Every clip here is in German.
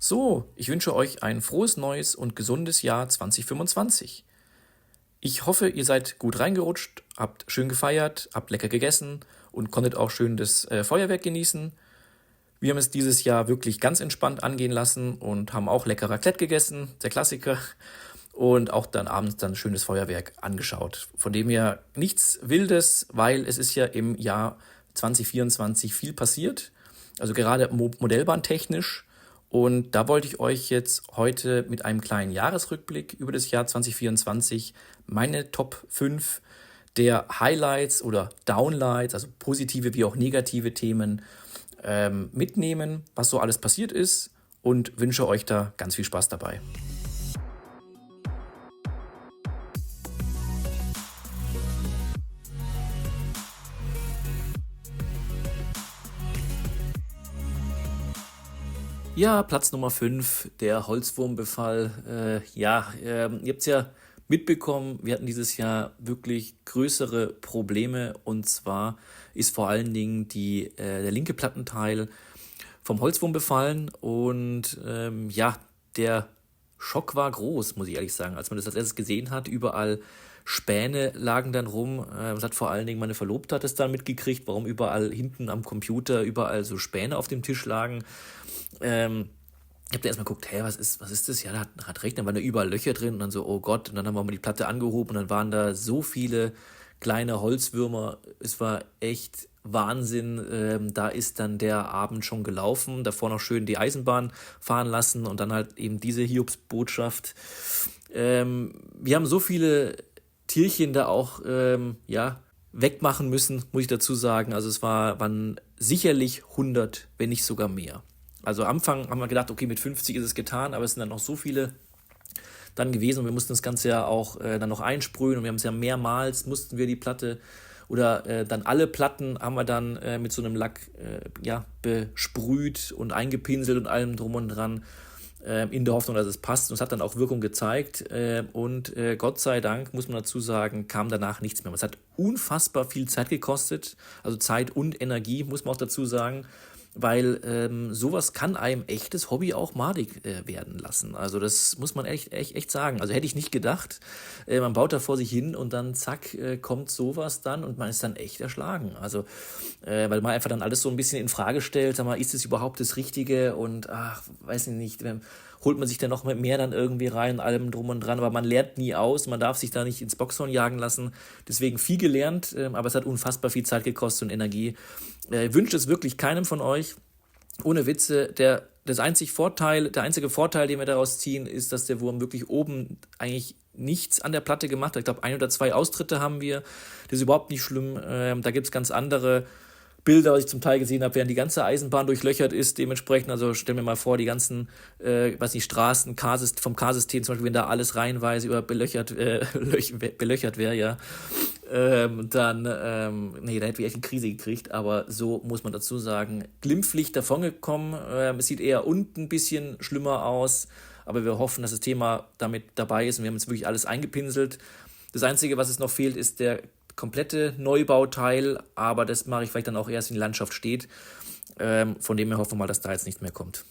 So, ich wünsche euch ein frohes neues und gesundes Jahr 2025. Ich hoffe, ihr seid gut reingerutscht, habt schön gefeiert, habt lecker gegessen und konntet auch schön das Feuerwerk genießen. Wir haben es dieses Jahr wirklich ganz entspannt angehen lassen und haben auch lecker Raclette gegessen, der Klassiker, und auch dann abends dann schönes Feuerwerk angeschaut. Von dem her nichts Wildes, weil es ist ja im Jahr 2024 viel passiert, also gerade modellbahntechnisch. Und da wollte ich euch jetzt heute mit einem kleinen Jahresrückblick über das Jahr 2024 meine Top 5 der Highlights oder Downlights, also positive wie auch negative Themen, mitnehmen, was so alles passiert ist, und wünsche euch da ganz viel Spaß dabei. Ja, Platz Nummer 5, der Holzwurmbefall. Ihr habt es ja mitbekommen, wir hatten dieses Jahr wirklich größere Probleme, und zwar ist vor allen Dingen der linke Plattenteil vom Holzwurm befallen, und der Schock war groß, muss ich ehrlich sagen, als man das als erstes gesehen hat. Überall Späne lagen dann rum. Das hat vor allen Dingen meine Verlobte hat es dann mitgekriegt, warum überall hinten am Computer überall so Späne auf dem Tisch lagen. Ähm, Ich habe da erstmal geguckt, was ist das? Ja, da hat recht, dann waren da überall Löcher drin und dann so, oh Gott, und dann haben wir mal die Platte angehoben und dann waren da so viele kleine Holzwürmer. Es war echt Wahnsinn. Da ist dann der Abend schon gelaufen, davor noch schön die Eisenbahn fahren lassen und dann halt eben diese Hiobsbotschaft. Wir haben so viele Tierchen da auch wegmachen müssen, muss ich dazu sagen. Also waren sicherlich 100, wenn nicht sogar mehr. Also am Anfang haben wir gedacht, okay, mit 50 ist es getan, aber es sind dann noch so viele dann gewesen und wir mussten das Ganze ja auch dann noch einsprühen, und wir haben es ja mehrmals, mussten wir die Platte oder dann alle Platten haben wir dann mit so einem Lack besprüht und eingepinselt und allem drum und dran, in der Hoffnung, dass es passt. Und es hat dann auch Wirkung gezeigt. Gott sei Dank, muss man dazu sagen, kam danach nichts mehr. Es hat unfassbar viel Zeit gekostet, also Zeit und Energie, muss man auch dazu sagen, weil sowas kann einem echtes Hobby auch madig werden lassen. Also das muss man echt sagen. Also hätte ich nicht gedacht. Man baut da vor sich hin und dann zack, kommt sowas dann und man ist dann echt erschlagen. Also weil man einfach dann alles so ein bisschen in Frage stellt, sag mal, ist es überhaupt das Richtige, und weiß ich nicht, holt man sich dann noch mehr dann irgendwie rein, allem drum und dran, aber man lernt nie aus, man darf sich da nicht ins Boxhorn jagen lassen. Deswegen viel gelernt, aber es hat unfassbar viel Zeit gekostet und Energie. Wünscht es wirklich keinem von euch. Ohne Witze, der einzige Vorteil, den wir daraus ziehen, ist, dass der Wurm wirklich oben eigentlich nichts an der Platte gemacht hat. Ich glaube, 1 oder 2 Austritte haben wir. Das ist überhaupt nicht schlimm. Da gibt es ganz andere Bilder, was ich zum Teil gesehen habe, während die ganze Eisenbahn durchlöchert ist. Dementsprechend, also stell mir mal vor, die ganzen, Straßen, vom K-System zum Beispiel, wenn da alles reihenweise belöchert wäre, ja. Da hätte wir echt eine Krise gekriegt, aber so muss man dazu sagen, glimpflich davongekommen. Es sieht eher unten ein bisschen schlimmer aus, aber wir hoffen, dass das Thema damit dabei ist, und wir haben jetzt wirklich alles eingepinselt. Das Einzige, was es noch fehlt, ist der komplette Neubauteil, aber das mache ich vielleicht dann auch erst, wenn die Landschaft steht. Von dem her hoffen wir mal, dass da jetzt nichts mehr kommt.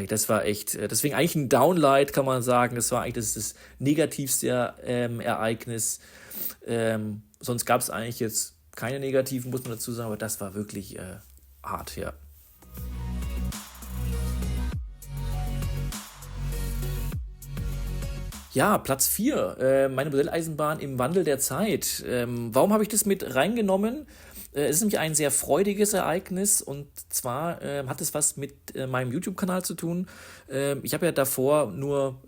Das war echt, deswegen eigentlich ein Downlight, kann man sagen. Das war eigentlich das negativste Ereignis. Sonst gab es eigentlich jetzt keine negativen, muss man dazu sagen, aber das war wirklich hart, ja. Ja, Platz 4, meine Modelleisenbahn im Wandel der Zeit. Warum habe ich das mit reingenommen? Es ist nämlich ein sehr freudiges Ereignis, und zwar hat es was mit meinem YouTube-Kanal zu tun. Ich habe ja davor nur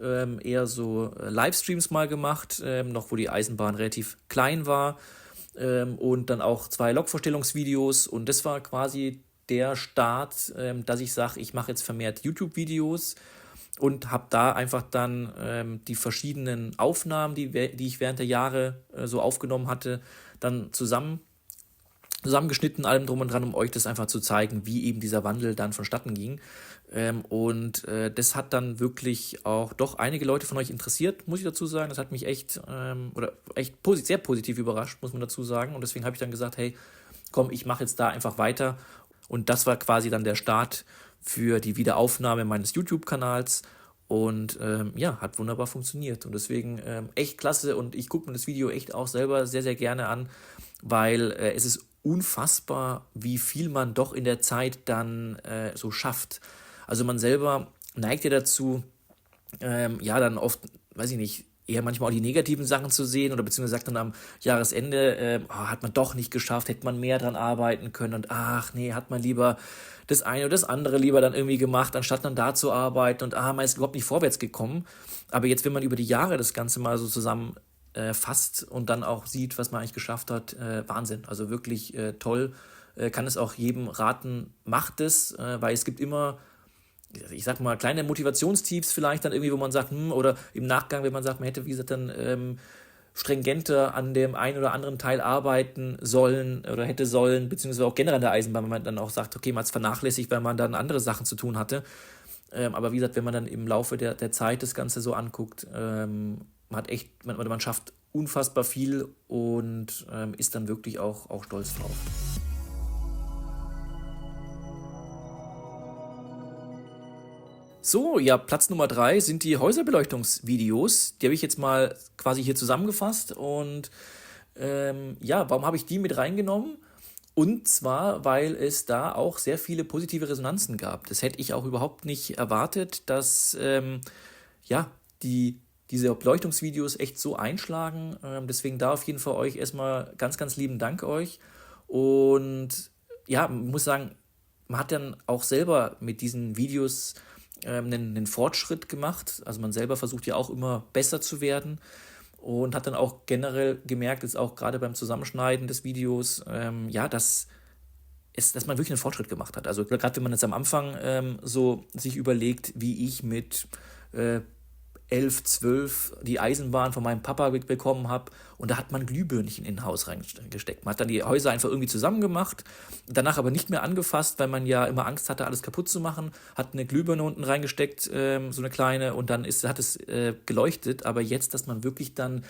eher so Livestreams mal gemacht, noch wo die Eisenbahn relativ klein war, und dann auch 2 Lokvorstellungsvideos, und das war quasi der Start, dass ich sage, ich mache jetzt vermehrt YouTube-Videos, und habe da einfach dann die verschiedenen Aufnahmen, die ich während der Jahre so aufgenommen hatte, dann zusammengeschnitten, allem drum und dran, um euch das einfach zu zeigen, wie eben dieser Wandel dann vonstatten ging. Das hat dann wirklich auch doch einige Leute von euch interessiert, muss ich dazu sagen. Das hat mich echt sehr positiv überrascht, muss man dazu sagen. Und deswegen habe ich dann gesagt, hey, komm, ich mache jetzt da einfach weiter. Und das war quasi dann der Start für die Wiederaufnahme meines YouTube-Kanals. Und ja, hat wunderbar funktioniert. Und deswegen echt klasse. Und ich gucke mir das Video echt auch selber sehr, sehr gerne an, weil es ist unfassbar, wie viel man doch in der Zeit dann so schafft. Also man selber neigt ja dazu, ja, dann oft, weiß ich nicht, eher manchmal auch die negativen Sachen zu sehen oder beziehungsweise sagt dann am Jahresende, hat man doch nicht geschafft, hätte man mehr dran arbeiten können und ach nee, hat man lieber das eine oder das andere lieber dann irgendwie gemacht, anstatt dann da zu arbeiten und man ist überhaupt nicht vorwärts gekommen. Aber jetzt, wenn man über die Jahre das Ganze mal so zusammen fasst und dann auch sieht, was man eigentlich geschafft hat, Wahnsinn. Also wirklich toll. Kann es auch jedem raten, macht es, weil es gibt immer, ich sag mal, kleine Motivationstiefs vielleicht dann irgendwie, wo man sagt, oder im Nachgang, wenn man sagt, man hätte, wie gesagt, dann stringenter an dem einen oder anderen Teil arbeiten sollen oder hätte sollen, beziehungsweise auch generell in der Eisenbahn, wenn man dann auch sagt, okay, man hat es vernachlässigt, weil man dann andere Sachen zu tun hatte. Aber wie gesagt, wenn man dann im Laufe der Zeit das Ganze so anguckt, man schafft unfassbar viel und ist dann wirklich auch stolz drauf. So, ja, Platz Nummer 3 sind die Häuserbeleuchtungsvideos. Die habe ich jetzt mal quasi hier zusammengefasst. Und ja, warum habe ich die mit reingenommen? Und zwar, weil es da auch sehr viele positive Resonanzen gab. Das hätte ich auch überhaupt nicht erwartet, dass ja, diese Beleuchtungsvideos echt so einschlagen. Deswegen da auf jeden Fall euch erstmal ganz, ganz lieben Dank euch. Und ja, man muss sagen, man hat dann auch selber mit diesen Videos einen Fortschritt gemacht. Also man selber versucht ja auch immer besser zu werden und hat dann auch generell gemerkt, jetzt auch gerade beim Zusammenschneiden des Videos, ja, dass man wirklich einen Fortschritt gemacht hat. Also gerade wenn man jetzt am Anfang so sich überlegt, wie ich mit 11, 12 die Eisenbahn von meinem Papa bekommen habe und da hat man Glühbirnchen in ein Haus reingesteckt. Man hat dann die Häuser einfach irgendwie zusammen gemacht, danach aber nicht mehr angefasst, weil man ja immer Angst hatte, alles kaputt zu machen, hat eine Glühbirne unten reingesteckt, so eine kleine, und dann hat es geleuchtet, aber jetzt, dass man wirklich dann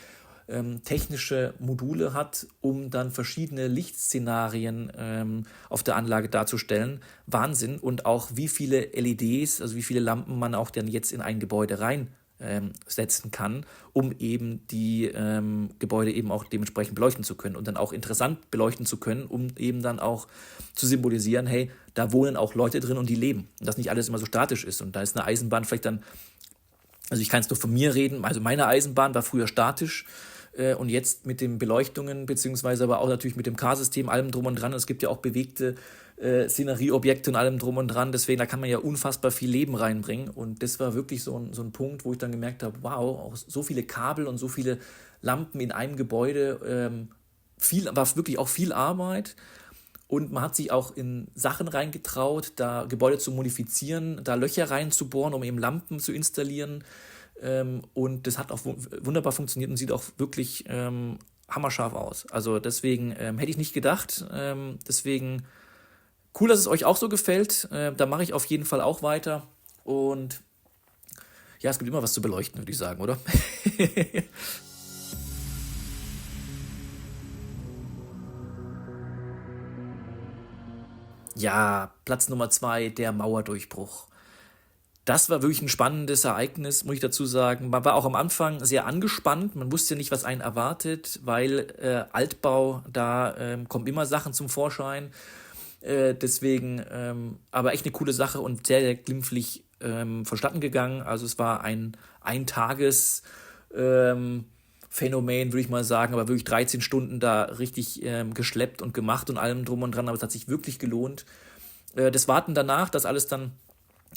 technische Module hat, um dann verschiedene Lichtszenarien auf der Anlage darzustellen. Wahnsinn. Und auch wie viele LEDs, also wie viele Lampen man auch dann jetzt in ein Gebäude setzen kann, um eben die Gebäude eben auch dementsprechend beleuchten zu können und dann auch interessant beleuchten zu können, um eben dann auch zu symbolisieren, hey, da wohnen auch Leute drin und die leben. Und dass nicht alles immer so statisch ist. Und da ist eine Eisenbahn vielleicht dann, also ich kann jetzt nur von mir reden, also meine Eisenbahn war früher statisch, und jetzt mit den Beleuchtungen, beziehungsweise aber auch natürlich mit dem K-System, allem drum und dran. Es gibt ja auch bewegte Szenerieobjekte und allem drum und dran. Deswegen, da kann man ja unfassbar viel Leben reinbringen. Und das war wirklich so ein Punkt, wo ich dann gemerkt habe, wow, auch so viele Kabel und so viele Lampen in einem Gebäude, war wirklich auch viel Arbeit. Und man hat sich auch in Sachen reingetraut, da Gebäude zu modifizieren, da Löcher reinzubohren, um eben Lampen zu installieren. Und das hat auch wunderbar funktioniert und sieht auch wirklich hammerscharf aus. Also deswegen hätte ich nicht gedacht. Deswegen cool, dass es euch auch so gefällt. Da mache ich auf jeden Fall auch weiter. Und ja, es gibt immer was zu beleuchten, würde ich sagen, oder? Ja, Platz Nummer 2, der Mauerdurchbruch. Das war wirklich ein spannendes Ereignis, muss ich dazu sagen. Man war auch am Anfang sehr angespannt. Man wusste nicht, was einen erwartet, weil Altbau, da kommen immer Sachen zum Vorschein. Deswegen, aber echt eine coole Sache und sehr, sehr glimpflich vonstatten gegangen. Also es war ein Tages Phänomen, würde ich mal sagen, aber wirklich 13 Stunden da richtig geschleppt und gemacht und allem drum und dran. Aber es hat sich wirklich gelohnt. Das Warten danach, dass alles dann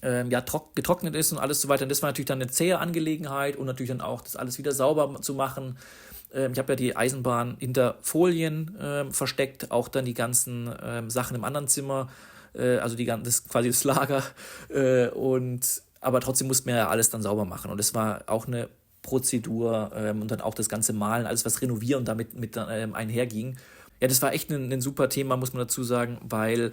getrocknet ist und alles so weiter. Und das war natürlich dann eine zähe Angelegenheit und natürlich dann auch, das alles wieder sauber zu machen. Ich habe ja die Eisenbahn hinter Folien versteckt, auch dann die ganzen Sachen im anderen Zimmer, also das quasi das Lager. Aber trotzdem mussten wir ja alles dann sauber machen. Und das war auch eine Prozedur und dann auch das ganze Malen, alles was renovieren damit mit einherging. Ja, das war echt ein super Thema, muss man dazu sagen, weil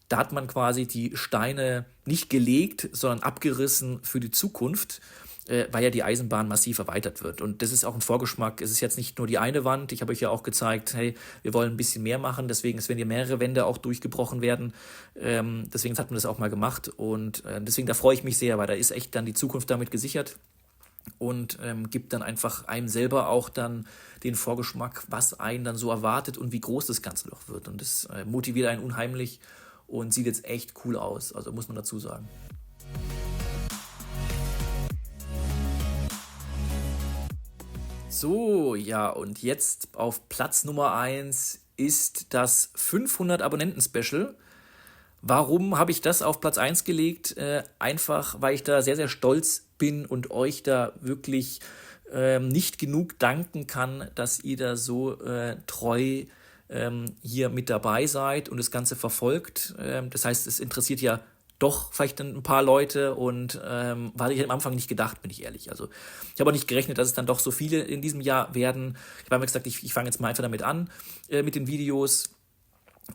da hat man quasi die Steine nicht gelegt, sondern abgerissen für die Zukunft. weil ja die Eisenbahn massiv erweitert wird. Und das ist auch ein Vorgeschmack. Es ist jetzt nicht nur die eine Wand. Ich habe euch ja auch gezeigt, hey, wir wollen ein bisschen mehr machen. Deswegen, es werden ja mehrere Wände auch durchgebrochen werden. Deswegen hat man das auch mal gemacht. Und deswegen, da freue ich mich sehr, weil da ist echt dann die Zukunft damit gesichert. Und gibt dann einfach einem selber auch dann den Vorgeschmack, was einen dann so erwartet und wie groß das Ganze noch wird. Und das motiviert einen unheimlich und sieht jetzt echt cool aus. Also muss man dazu sagen. So, ja, und jetzt auf Platz Nummer 1 ist das 500 Abonnenten-Special. Warum habe ich das auf Platz 1 gelegt? Einfach, weil ich da sehr, sehr stolz bin und euch da wirklich nicht genug danken kann, dass ihr da so treu hier mit dabei seid und das Ganze verfolgt. Das heißt, es interessiert ja doch vielleicht ein paar Leute und weil ich am Anfang nicht gedacht, bin ich ehrlich. Also ich habe auch nicht gerechnet, dass es dann doch so viele in diesem Jahr werden. Ich habe mir gesagt, ich fange jetzt mal einfach damit an, mit den Videos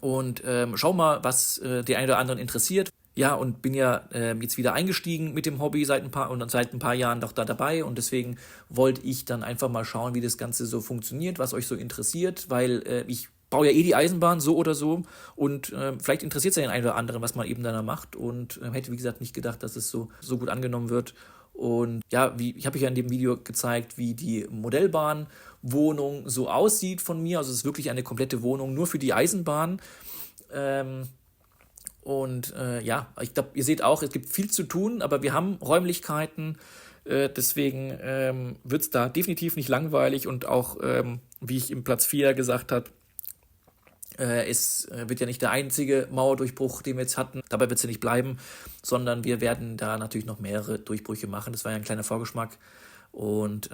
und schau mal, was den einen oder anderen interessiert. Ja, und bin ja jetzt wieder eingestiegen mit dem Hobby seit ein paar Jahren doch da dabei und deswegen wollte ich dann einfach mal schauen, wie das Ganze so funktioniert, was euch so interessiert, weil ich baue ja eh die Eisenbahn so oder so und vielleicht interessiert es ja den einen oder anderen, was man eben dann da macht und hätte, wie gesagt, nicht gedacht, dass es so gut angenommen wird. Und ja, ich habe euch ja in dem Video gezeigt, wie die Modellbahnwohnung so aussieht von mir. Also es ist wirklich eine komplette Wohnung nur für die Eisenbahn. Ja, ich glaube, ihr seht auch, es gibt viel zu tun, aber wir haben Räumlichkeiten. Deswegen wird es da definitiv nicht langweilig und auch, wie ich im Platz 4 gesagt habe, es wird ja nicht der einzige Mauerdurchbruch, den wir jetzt hatten. Dabei wird es ja nicht bleiben, sondern wir werden da natürlich noch mehrere Durchbrüche machen. Das war ja ein kleiner Vorgeschmack und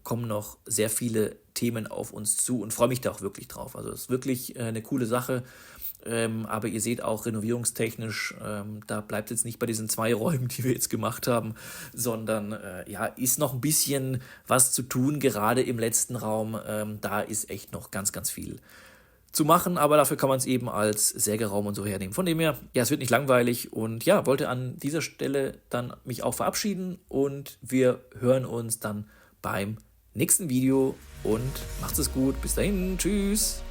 kommen noch sehr viele Themen auf uns zu und freue mich da auch wirklich drauf. Also es ist wirklich eine coole Sache. Aber ihr seht auch renovierungstechnisch, da bleibt jetzt nicht bei diesen 2 Räumen, die wir jetzt gemacht haben, sondern ja, ist noch ein bisschen was zu tun, gerade im letzten Raum. Da ist echt noch ganz, ganz viel zu machen, aber dafür kann man es eben als Sägeraum und so hernehmen. Von dem her, ja, es wird nicht langweilig und ja, wollte an dieser Stelle dann mich auch verabschieden und wir hören uns dann beim nächsten Video und macht's es gut. Bis dahin, tschüss.